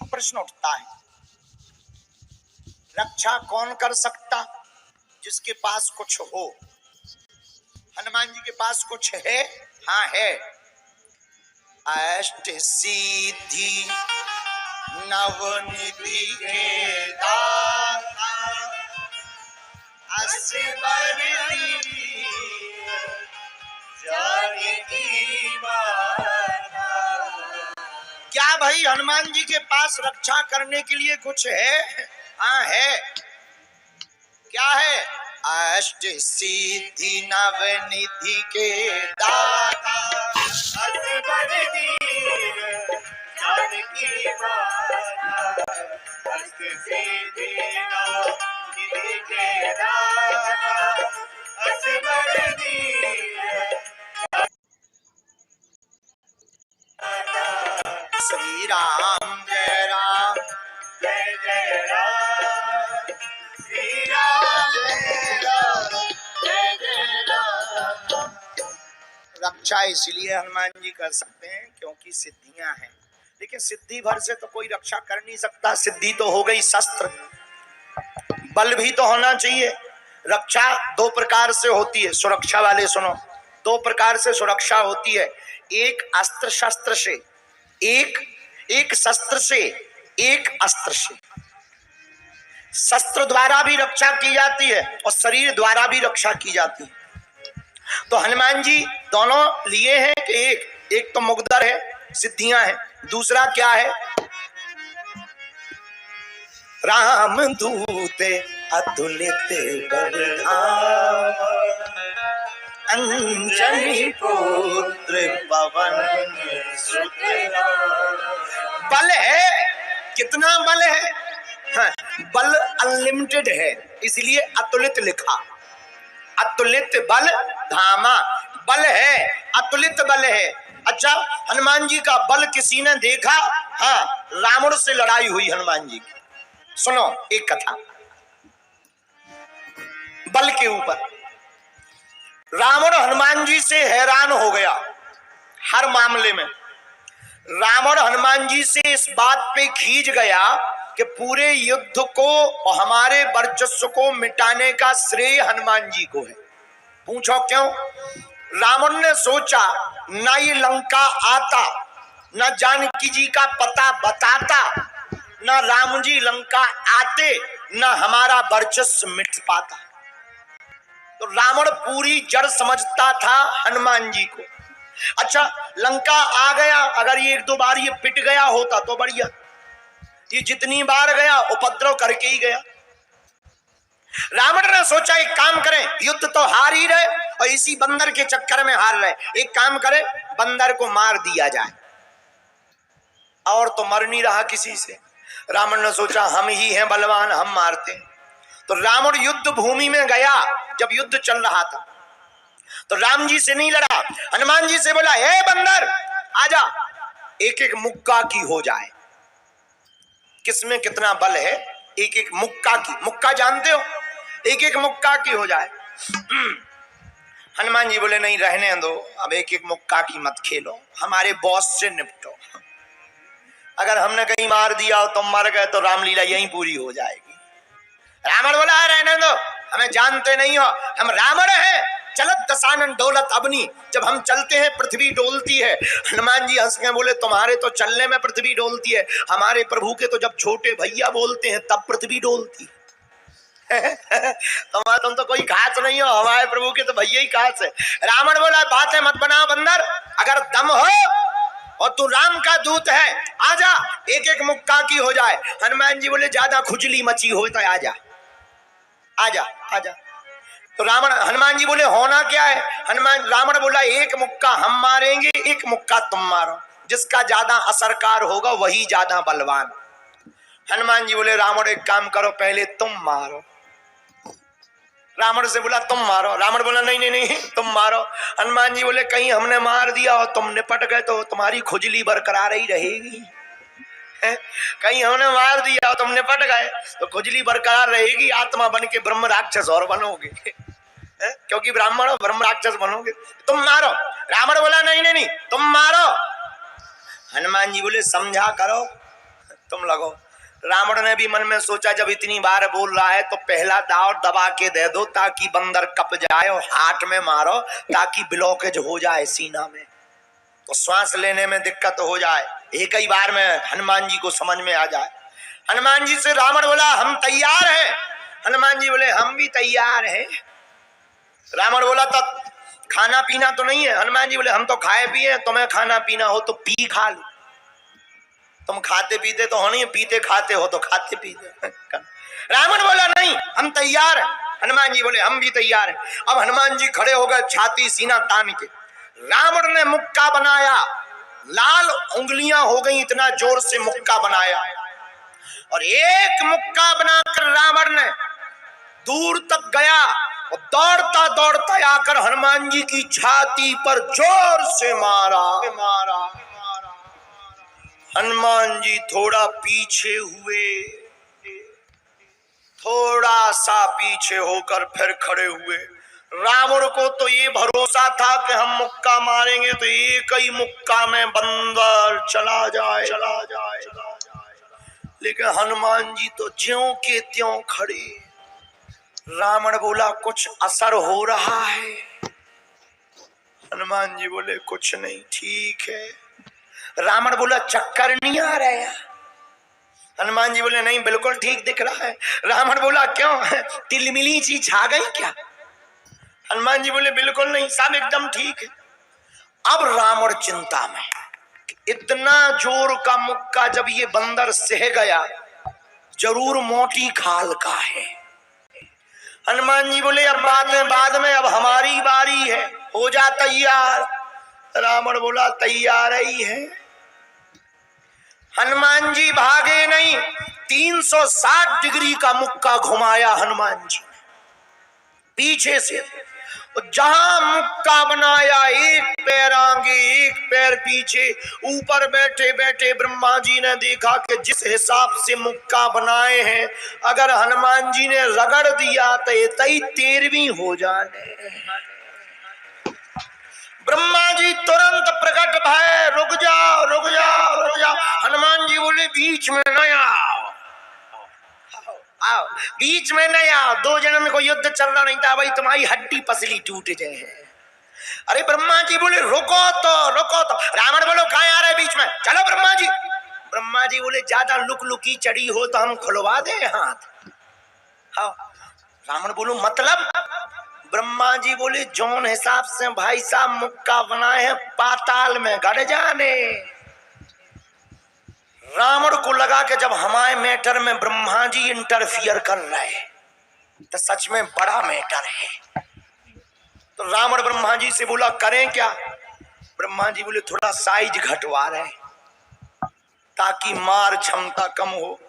एक प्रश्न उठता है, रक्षा कौन कर सकता? जिसके पास कुछ हो। हनुमान जी के पास कुछ है? हाँ है। अष्ट सिद्धि नवनिधि के दाता, असवर जानकी माता। क्या भाई हनुमान जी के पास रक्षा करने के लिए कुछ है? हाँ है। क्या है? अष्ट सिद्धि नवनिधि के दाता, असवर जानकी माता, अष्ट सिद्धि नवनिधि के दाता, असवर श्री राम जय राम जय जय राम, श्री राम जय राम जय जय राम। रक्षा इसलिए हनुमान जी कर सकते हैं क्योंकि सिद्धियां हैं, लेकिन सिद्धि भर से तो कोई रक्षा कर नहीं सकता। सिद्धि तो हो गई शस्त्र, बल भी तो होना चाहिए। रक्षा दो प्रकार से होती है, सुरक्षा वाले सुनो, दो प्रकार से सुरक्षा होती है। एक अस्त्र शस्त्र से, एक शस्त्र से, एक अस्त्र से। शस्त्र द्वारा भी रक्षा की जाती है और शरीर द्वारा भी रक्षा की जाती है। तो हनुमान जी दोनों लिए हैं कि एक तो मुकद्दर है, सिद्धियां हैं, दूसरा क्या है? राम दूत अतुलित बलधाम, अंजनी पुत्र पवन सुत राम। बल है, कितना बल है? हाँ, बल अनलिमिटेड है, इसलिए अतुलित लिखा। अतुलित बल धामा, बल है, अतुलित बल है। अच्छा, हनुमान जी का बल किसी ने देखा? हाँ, रावण से लड़ाई हुई हनुमान जी की। सुनो एक कथा बल के ऊपर। रावण हनुमान जी से हैरान हो गया हर मामले में। रावण हनुमान जी से इस बात पे खींच गया कि पूरे युद्ध को और हमारे वर्चस्व को मिटाने का श्रेय हनुमान जी को है। पूछो क्यों? रावण ने सोचा, ना ये लंका आता, ना जानकी जी का पता बताता, ना राम जी लंका आते, ना हमारा वर्चस्व मिट पाता। तो रावण पूरी जड़ समझता था हनुमान जी को। अच्छा, लंका आ गया, अगर ये एक दो बार ये पिट गया होता तो बढ़िया, ये जितनी बार गया उपद्रव करके ही गया। रावण ने सोचा एक काम करें, युद्ध तो हार ही रहे और इसी बंदर के चक्कर में हार रहे, एक काम करें बंदर को मार दिया जाए, और तो मर नहीं रहा किसी से। रावण ने सोचा हम ही हैं बलवान, हम मारते हैं। तो रावण युद्ध भूमि में गया, जब युद्ध चल रहा था तो राम जी से नहीं लड़ा, हनुमान जी से बोला, हे बंदर आजा, एक एक मुक्का की हो जाए। किसमें कितना बल है? एक एक मुक्का की, मुक्का जानते हो, एक एक मुक्का की हो जाए। हनुमान जी बोले नहीं रहने दो, अब एक एक मुक्का की मत खेलो, हमारे बॉस से निपटो। अगर हमने कहीं मार दिया और तुम मर गए तो रामलीला यहीं पूरी हो जाएगी। रावण बोला रहने दो, हमें जानते नहीं हो, हम रावण हैं, चलत दशानन डोलत अबनी, जब हम चलते हैं पृथ्वी डोलती है। हनुमान जी हंस के बोले तुम्हारे तो चलने में पृथ्वी डोलती है, हमारे प्रभु के तो जब छोटे भैया बोलते हैं तब पृथ्वी डोलती है। तुम तो कोई खास नहीं हो, हमारे प्रभु के तो भैया ही खास है। रावण बोला बातें मत बनाओ बंदर, अगर दम हो और तू राम का दूत है आजा, एक एक मुक्का की हो जाए। हनुमान जी बोले ज्यादा खुजली मची हो तो आजा आजा आजा। तो हनुमान जी बोले होना क्या है? रावण बोला एक मुक्का हम मारेंगे, एक मुक्का तुम मारो, जिसका ज्यादा असरकार होगा वही ज्यादा बलवान। हनुमान जी बोले रावण एक काम करो, पहले तुम मारो। रावण से बोला तुम मारो, रावण बोला नहीं नहीं नहीं तुम मारो। हनुमान जी बोले कहीं हमने मार दिया और तुम निपट गए तो तुम्हारी खुजली बरकरार ही रहेगी, कहीं हमने मार दिया और तुम निपट गए तो खुजली बरकरार रहेगी, आत्मा बन के ब्रह्म राक्षस और बनोगे, क्योंकि ब्राह्मण ब्रह्म राक्षस बनोगे। तुम मारो। रावण बोला नहीं नहीं नहीं तुम मारो। हनुमान जी बोले समझा करो, तुम लगो। रावण ने भी मन में सोचा जब इतनी बार बोल रहा है तो पहला दाव दबा के दे दो ताकि बंदर कप जाए और हाथ में मारो ताकि ब्लॉकेज हो जाए सीना में, तो श्वास लेने में दिक्कत हो जाए, एक ही बार में हनुमान जी को समझ में आ जाए। हनुमान जी से रावण बोला हम तैयार हैं। हनुमान जी बोले हम भी तैयार हैं। रावण बोला तो खाना पीना तो नहीं है? हनुमान जी बोले हम तो खाए पिए, तुम्हें खाना पीना हो तो पी खा लो। तुम खाते पीते तो हो नहीं, पीते खाते हो तो खाते पीते। रावण बोला नहीं हम तैयार हैं। हनुमान जी बोले हम भी तैयार हैं। अब हनुमान जी खड़े हो गए छाती सीना तान के। रावण ने मुक्का बनाया, लाल उंगलियां हो गई, इतना जोर से मुक्का बनाया और एक मुक्का बनाकर रावण ने दूर तक गया और दौड़ता दौड़ता आकर हनुमान जी की छाती पर जोर से मारा। हनुमान जी थोड़ा पीछे हुए, थोड़ा सा पीछे होकर फिर खड़े हुए। रावण को तो ये भरोसा था कि हम मुक्का मारेंगे तो एक ही मुक्का में बंदर चला जाए, लेकिन हनुमान जी तो ज्यों के त्यों खड़े। रावण बोला कुछ असर हो रहा है? हनुमान जी बोले कुछ नहीं, ठीक है। रावण बोला चक्कर नहीं आ रहा है? हनुमान जी बोले नहीं बिल्कुल ठीक दिख रहा है। रावण बोला क्यों, तिलमिली सी छा गई क्या? हनुमान जी बोले बिल्कुल नहीं, सब एकदम ठीक है। अब रावण चिंता में, इतना जोर का मुक्का जब ये बंदर सह गया जरूर मोटी खाल का है। हनुमान जी बोले अब बाद में अब हमारी बारी है, हो जा तैयार। रावण बोला तैयार ही है। हनुमान जी भागे नहीं, 360 डिग्री का मुक्का घुमाया हनुमान जी पीछे से। जहां मुक्का बनाया, एक पैर आगे एक पैर पीछे, ऊपर बैठे बैठे ब्रह्मा जी ने देखा कि जिस हिसाब से मुक्का बनाए हैं अगर हनुमान जी ने रगड़ दिया तो ये 13वीं हो जाने। ब्रह्मा जी तुरंत प्रकट भय, रुक जाओ रुक जाओ रुक जाओ। हनुमान जी बोले बीच में न आओ, बीच में नहीं आओ, 2 जन्म में कोई युद्ध चलना नहीं था भाई, तुम्हारी हड्डी पसली टूट जाए। अरे ब्रह्मा जी बोले रुको तो। रावण बोलो कहाँ आ रहे बीच में, चलो ब्रह्मा जी। ब्रह्मा जी बोले ज्यादा लुकी चढ़ी हो तो हम खुलवा दे हाथ। हाँ रावण बोलो मतलब? ब्रह्मा जी बोले जौन हिसाब से भाई साहब मुक्का बनाए हैं पाताल में गड़ जाने। रावण को लगा कि जब हमारे मैटर में ब्रह्मा जी इंटरफियर कर रहे तो सच में बड़ा मैटर है। तो रावण ब्रह्मा जी से बोला करें क्या? ब्रह्मा जी बोले थोड़ा साइज घटवा रहे ताकि मार क्षमता कम हो।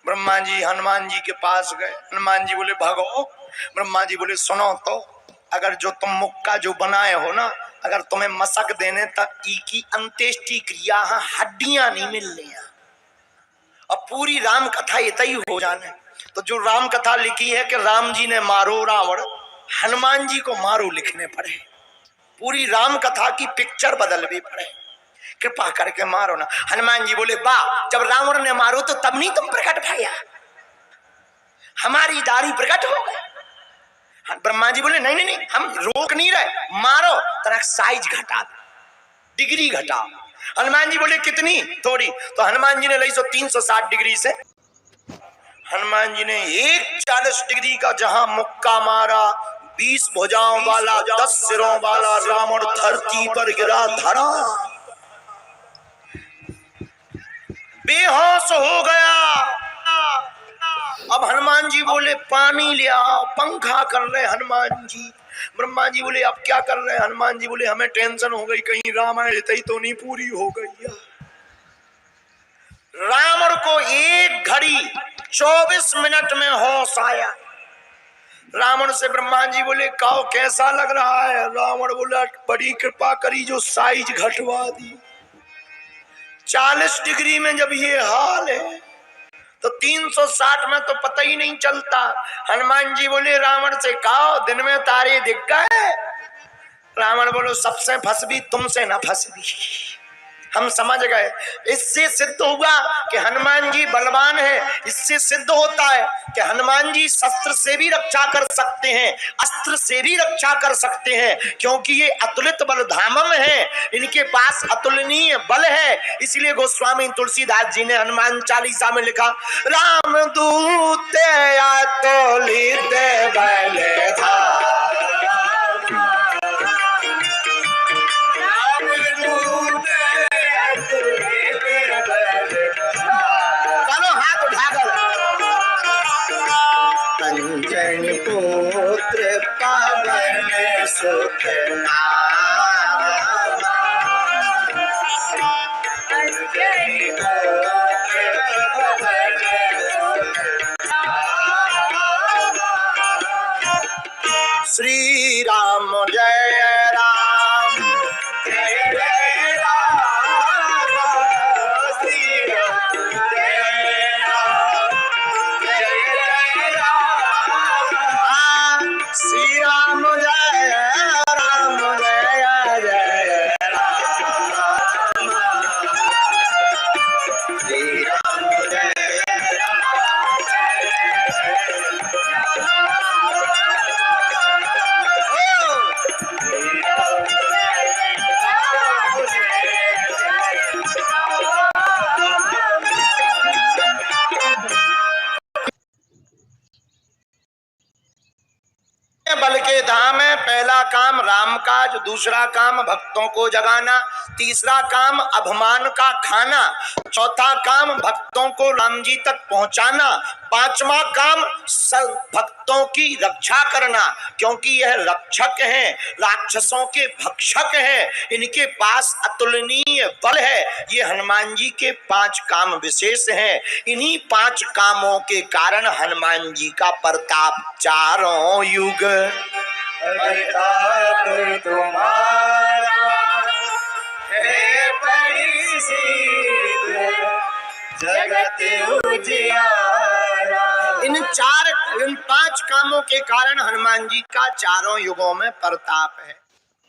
ब्रह्मा जी हनुमान जी के पास गए। हनुमान जी बोले भगो। ब्रह्मा जी बोले सुनो तो, अगर जो तुम मुक्का जो बनाए हो ना, अगर तुम्हें मसक देने तक की अंत्येष्टि क्रिया हड्डियां नहीं मिलनी है। अब पूरी राम कथा इतनी हो जाने। तो जो राम कथा लिखी है कि राम जी ने मारो रावण, हनुमान जी को मारो लिखने पड़े। पूरी राम कथा की पिक्चर बदलनी पड़े, कृपा करके मारो ना। हनुमान जी बोले वाह, जब रावण ने मारो तो तब नहीं तुम प्रकट भैया, हमारी दाढ़ी प्रकट हो गए। ब्रह्मा जी बोले नहीं हम रोक नहीं रहे, मारो, तरह साइज घटा, डिग्री घटा। हनुमान जी बोले कितनी? थोड़ी। तो हनुमान जी ने ली 360 डिग्री से। हनुमान जी ने 140 डिग्री का जहां मुक्का मारा, 20 भुजाओं वाला 10 सिरों वाला रावण धरती पर गिरा, धरा बेहोश हो गया। अब हनुमान जी बोले पानी ले आओ, पंखा कर रहे हनुमान जी। ब्रह्मा जी बोले अब क्या कर रहे हैं? हनुमान जी बोले हमें टेंशन हो गई कहीं रामायण तो नहीं पूरी हो गई। रावण को 1 घड़ी 24 मिनट में होश आया। रावण से ब्रह्मा जी बोले कहो कैसा लग रहा है? रावण बोला बड़ी कृपा करी जो साइज घटवा दी। 40 डिग्री में जब ये हाल है तो 360 में तो पता ही नहीं चलता। हनुमान जी बोले रावण से कहो दिन में तारे दिख गए? रावण बोलो सबसे फंस भी तुमसे ना फंस भी। हम समझ गए। इससे सिद्ध हुआ कि हनुमान जी बलवान है। इससे सिद्ध होता है कि हनुमान जी शस्त्र से भी रक्षा कर सकते हैं, अस्त्र से भी रक्षा कर सकते हैं, क्योंकि ये अतुलित बल धामम है, इनके पास अतुलनीय बल है। इसलिए गोस्वामी तुलसीदास जी ने हनुमान चालीसा में लिखा, राम दूत अतुलित बल धाम। अंजन पुत्र पवन सुत नामा, अंजन पुत्र पवन सुत नामा। श्री राम जय राम, जय जय राम, श्री राम जय राम, जय जय राम, श्री राम जय राम, जय जय राम, श्री राम जय राम, बल के धाम है। पहला काम राम काज, दूसरा काम भक्तों को जगाना, तीसरा काम अभिमान का खाना, चौथा काम भक्तों को राम जी तक पहुंचाना, पांचवा काम सब भक्तों की रक्षा करना, क्योंकि यह रक्षक हैं, राक्षसों के भक्षक हैं, इनके पास अतुलनीय बल है। ये हनुमान जी के 5 काम विशेष हैं। इन्हीं 5 कामों के कारण हनुमान जी का प्रताप चारों युग प्रताप तुम्हारा है परिसिद्ध जगत उजियारा। इन 5 कामों के कारण हनुमान जी का चारों युगों में प्रताप है।